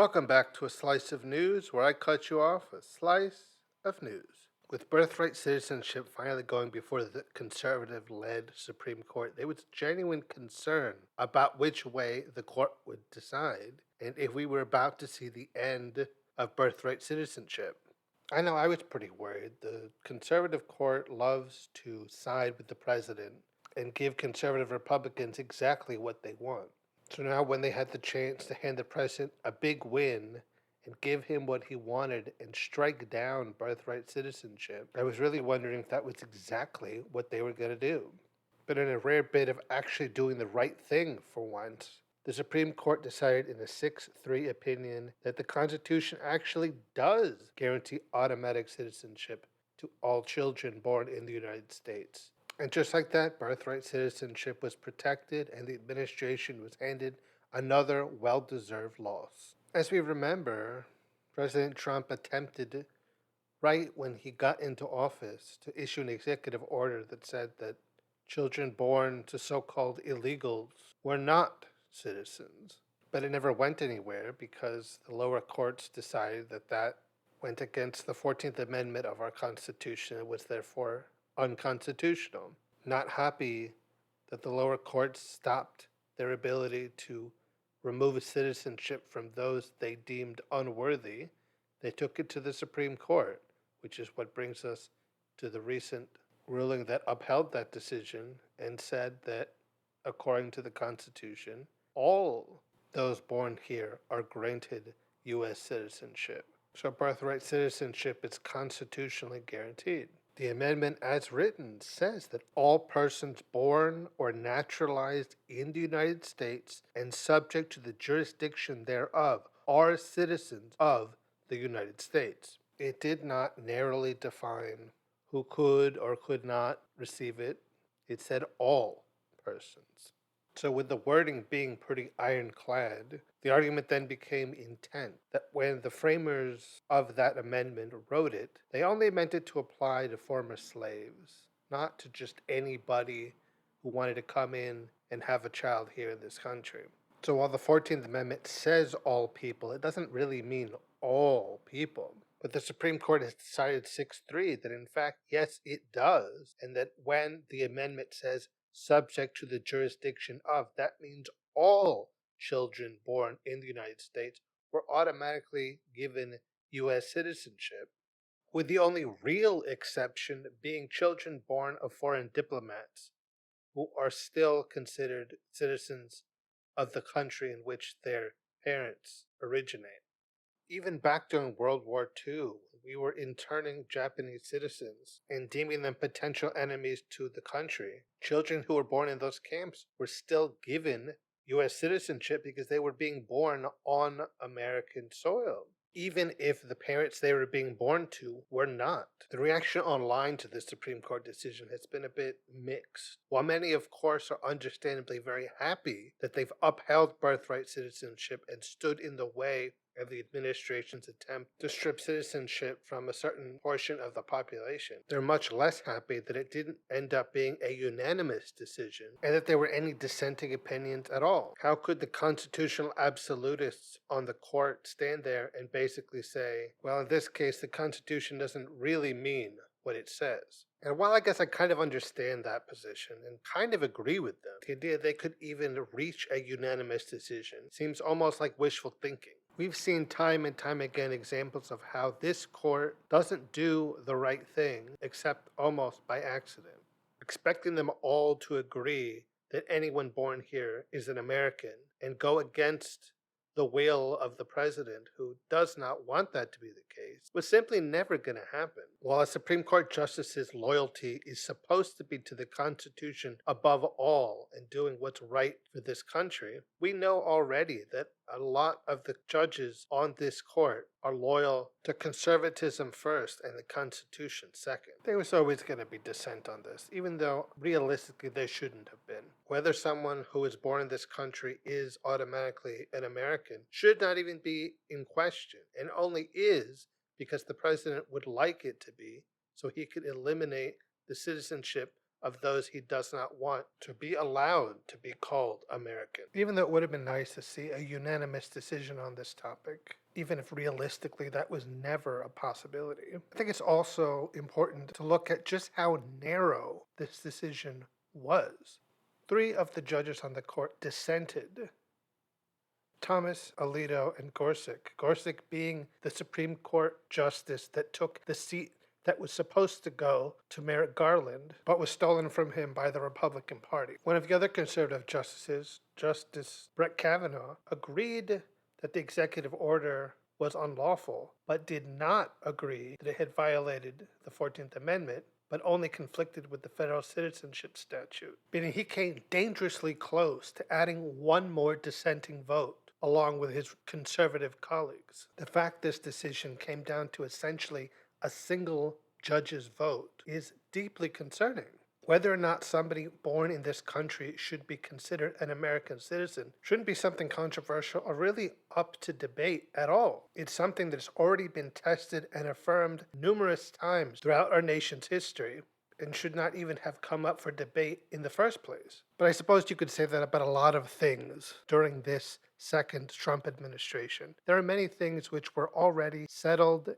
Welcome back to a slice of news where I cut you off a slice of news. With birthright citizenship finally going before the conservative led Supreme Court, there was genuine concern about which way the court would decide and if we were about to see the end of birthright citizenship. I know I was pretty worried. The conservative court loves to side with the president and give conservative Republicans exactly what they want. So now, when they had the chance to hand the president a big win and give him what he wanted and strike down birthright citizenship, I was really wondering if that was exactly what they were going to do. But in a rare bit of actually doing the right thing for once, the Supreme Court decided in a 6-3 opinion that the Constitution actually does guarantee automatic citizenship to all children born in the United States. And just like that, birthright citizenship was protected and the administration was handed another well deserved loss. As we remember, President Trump attempted, right when he got into office, to issue an executive order that said that children born to so called illegals were not citizens. But it never went anywhere because the lower courts decided that that went against the 14th Amendment of our Constitution and was therefore unconstitutional. Not happy that the lower courts stopped their ability to remove citizenship from those they deemed unworthy, they took it to the Supreme Court, which is what brings us to the recent ruling that upheld that decision and said that, according to the Constitution, all those born here are granted U.S. citizenship. So birthright citizenship is constitutionally guaranteed. The amendment, as written, says that all persons born or naturalized in the United States and subject to the jurisdiction thereof are citizens of the United States. It did not narrowly define who could or could not receive it. It said all persons. So, with the wording being pretty ironclad, the argument then became intent that when the framers of that amendment wrote it, they only meant it to apply to former slaves, not to just anybody who wanted to come in and have a child here in this country. So, while the 14th Amendment says all people, it doesn't really mean all people. But the Supreme Court has decided 6-3 that in fact, yes, it does, and that when the amendment says subject to the jurisdiction of, that means all children born in the United States were automatically given U.S. citizenship, with the only real exception being children born of foreign diplomats who are still considered citizens of the country in which their parents originate. Even back during World War II, we were interning Japanese citizens and deeming them potential enemies to the country. Children who were born in those camps were still given U.S. citizenship because they were being born on American soil, even if the parents they were being born to were not. The reaction online to the Supreme Court decision has been a bit mixed. While many, of course, are understandably very happy that they've upheld birthright citizenship and stood in the way of the administration's attempt to strip citizenship from a certain portion of the population, they're much less happy that it didn't end up being a unanimous decision and that there were any dissenting opinions at all. How could the constitutional absolutists on the court stand there and basically say, well, in this case, the Constitution doesn't really mean what it says? And while I guess I kind of understand that position and kind of agree with them, the idea they could even reach a unanimous decision seems almost like wishful thinking. We've seen time and time again examples of how this court doesn't do the right thing except almost by accident. Expecting them all to agree that anyone born here is an American and go against the will of the president, who does not want that to be the case, was simply never going to happen. While a Supreme Court justice's loyalty is supposed to be to the Constitution above all and doing what's right for this country, we know already that a lot of the judges on this court are loyal to conservatism first and the Constitution second. There was always going to be dissent on this, even though realistically there shouldn't have been. Whether someone who is born in this country is automatically an American should not even be in question, and only is because the president would like it to be, so he could eliminate the citizenship of those he does not want to be allowed to be called American. Even though it would have been nice to see a unanimous decision on this topic, even if realistically that was never a possibility, I think it's also important to look at just how narrow this decision was. 3 of the judges on the court dissented: Thomas, Alito, and Gorsuch. Gorsuch being the Supreme Court justice that took the seat that was supposed to go to Merrick Garland, but was stolen from him by the Republican Party. One of the other conservative justices, Justice Brett Kavanaugh, agreed that the executive order was unlawful, but did not agree that it had violated the 14th Amendment, but only conflicted with the federal citizenship statute, meaning he came dangerously close to adding one more dissenting vote along with his conservative colleagues. The fact this decision came down to essentially a single judge's vote is deeply concerning. Whether or not somebody born in this country should be considered an American citizen shouldn't be something controversial or really up to debate at all. It's something that's already been tested and affirmed numerous times throughout our nation's history and should not even have come up for debate in the first place. But I suppose you could say that about a lot of things during this second Trump administration. There are many things which were already settled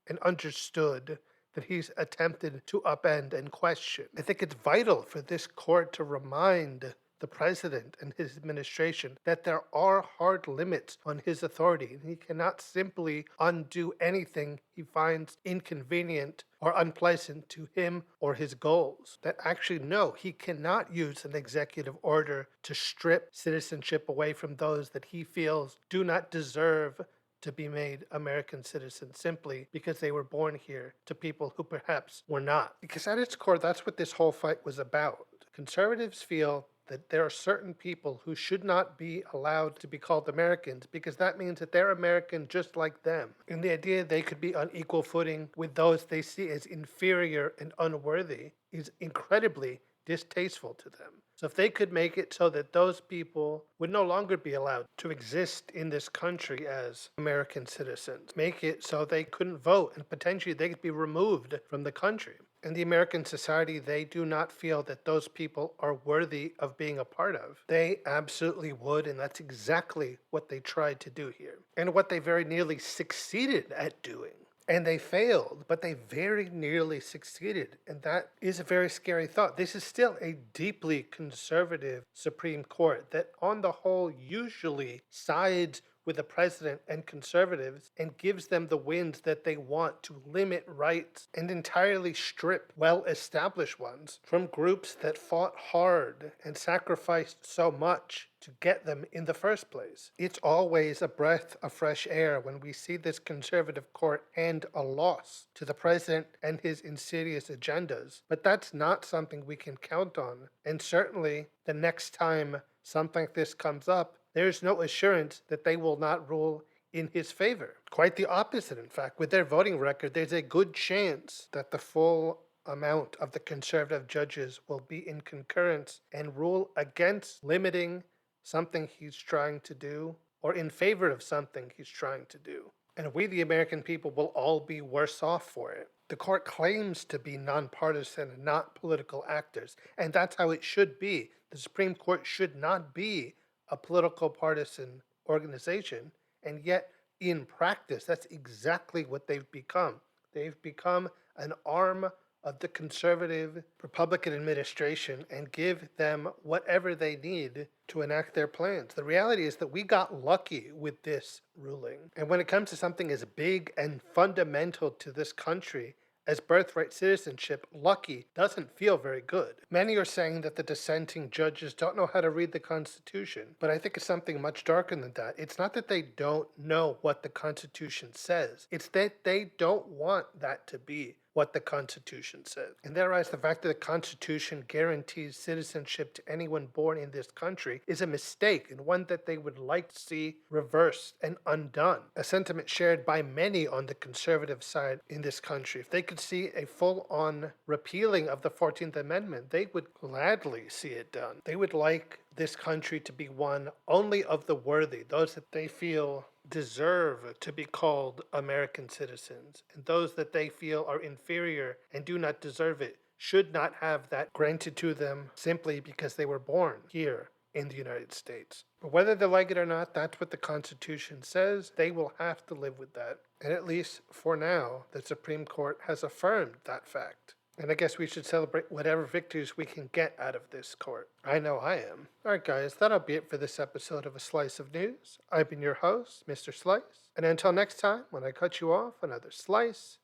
and understood that he's attempted to upend and question. I think it's vital for this court to remind the president and his administration that there are hard limits on his authority, and he cannot simply undo anything he finds inconvenient or unpleasant to him or his goals. That actually, no, he cannot use an executive order to strip citizenship away from those that he feels do not deserve to be made American citizens simply because they were born here to people who perhaps were not. Because at its core, that's what this whole fight was about. Conservatives feel that there are certain people who should not be allowed to be called Americans because that means that they're American just like them. And the idea they could be on equal footing with those they see as inferior and unworthy is incredibly distasteful to them. So if they could make it so that those people would no longer be allowed to exist in this country as American citizens, make it so they couldn't vote and potentially they could be removed from the country. In the American society, they do not feel that those people are worthy of being a part of. They absolutely would, and that's exactly what they tried to do here. And what they very nearly succeeded at doing. And they failed, but they very nearly succeeded. And that is a very scary thought. This is still a deeply conservative Supreme Court that on the whole usually sides with the president and conservatives and gives them the wins that they want to limit rights and entirely strip well-established ones from groups that fought hard and sacrificed so much to get them in the first place. It's always a breath of fresh air when we see this conservative court hand a loss to the president and his insidious agendas, but that's not something we can count on. And certainly the next time something like this comes up, there's no assurance that they will not rule in his favor. Quite the opposite, in fact. With their voting record, there's a good chance that the full amount of the conservative judges will be in concurrence and rule against limiting something he's trying to do or in favor of something he's trying to do. And we, the American people, will all be worse off for it. The court claims to be nonpartisan and not political actors, and that's how it should be. The Supreme Court should not be a political partisan organization, and yet in practice, that's exactly what they've become. They've become an arm of the conservative Republican administration and give them whatever they need to enact their plans. The reality is that we got lucky with this ruling. And when it comes to something as big and fundamental to this country as birthright citizenship, lucky doesn't feel very good. Many are saying that the dissenting judges don't know how to read the Constitution, but I think it's something much darker than that. It's not that they don't know what the Constitution says. It's that they don't want that to be what the Constitution says. And there lies the fact that the Constitution guarantees citizenship to anyone born in this country is a mistake and one that they would like to see reversed and undone. A sentiment shared by many on the conservative side in this country. If they could see a full-on repealing of the 14th Amendment, they would gladly see it done. They would like this country to be one only of the worthy, those that they feel deserve to be called American citizens, and those that they feel are inferior and do not deserve it should not have that granted to them simply because they were born here in the United States. But whether they like it or not, that's what the Constitution says. They will have to live with that. And at least for now, the Supreme Court has affirmed that fact. And I guess we should celebrate whatever victories we can get out of this court. I know I am. Alright guys, that'll be it for this episode of A Slice of News. I've been your host, Mr. Slice. And until next time, when I cut you off, another Slice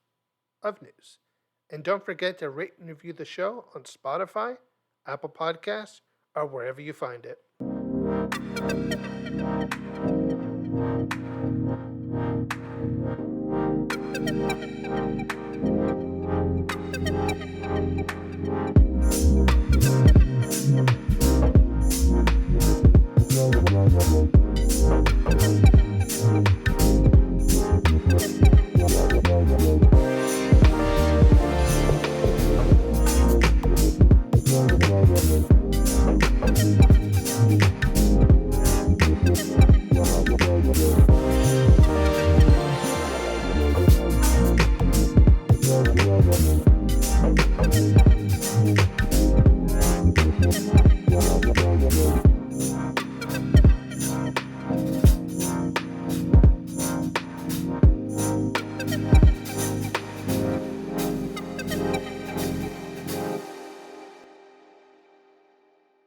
of News. And don't forget to rate and review the show on Spotify, Apple Podcasts, or wherever you find it.